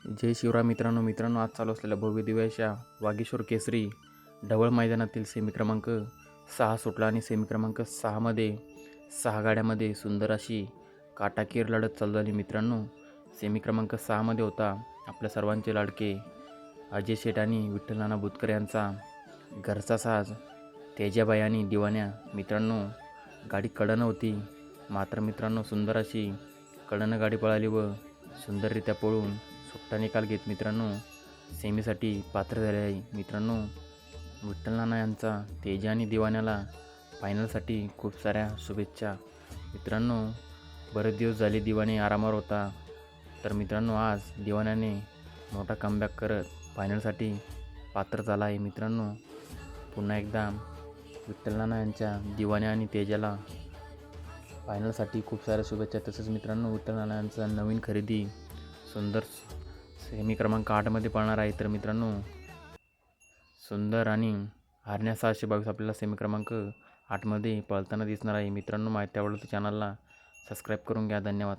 जय शिवराय मित्रांनो आज चालू असलेल्या भव्य दिव्य अशा वागीश्वर केसरी ढवळ मैदानातील सेमी क्रमांक 6 सुटला आणि सेमी क्रमांक 6मध्ये 6 गाड्यामध्ये सुंदर अशी काटाकीर लढत चालू झाली मित्रांनो. सेमी क्रमांक 6मध्ये होता आपल्या सर्वांचे लाडके अजय शेठ आणि विठ्ठल नाना बुतकर यांचा घरचा साज तेजाबाई आणि दिवाण्या. मित्रांनो गाडी कडनं होती, मात्र मित्रांनो सुंदर अशी कडनं गाडी पळाली व सुंदररित्या पळून सुट्टा निकाल घेत मित्रांनो सेमीसाठी पात्र झाले आहे. मित्रांनो विठ्ठल नाना यांचा तेजा आणि दिवाण्याला फायनलसाठी खूप साऱ्या शुभेच्छा. मित्रांनो बरेच दिवस झाले दिवाणे आरामावर होता, तर मित्रांनो आज दिवाण्याने मोठा कमबॅक करत फायनलसाठी पात्र झाला आहे. मित्रांनो पुन्हा एकदा विठ्ठल नाना यांच्या दिवाण्या आणि तेजाला फायनलसाठी खूप साऱ्या शुभेच्छा. तसंच मित्रांनो विठ्ठल नाना यांचा नवीन खरेदी सुंदर सेमी क्रमांक 8मध्ये पळणार आहे. तर मित्रांनो सुंदर आणि हरण्या 722 आपल्याला सेमी क्रमांक 8मध्ये पळताना दिसणार आहे. मित्रांनो माहिती आवडलं तर चॅनलला सबस्क्राईब करून घ्या. धन्यवाद.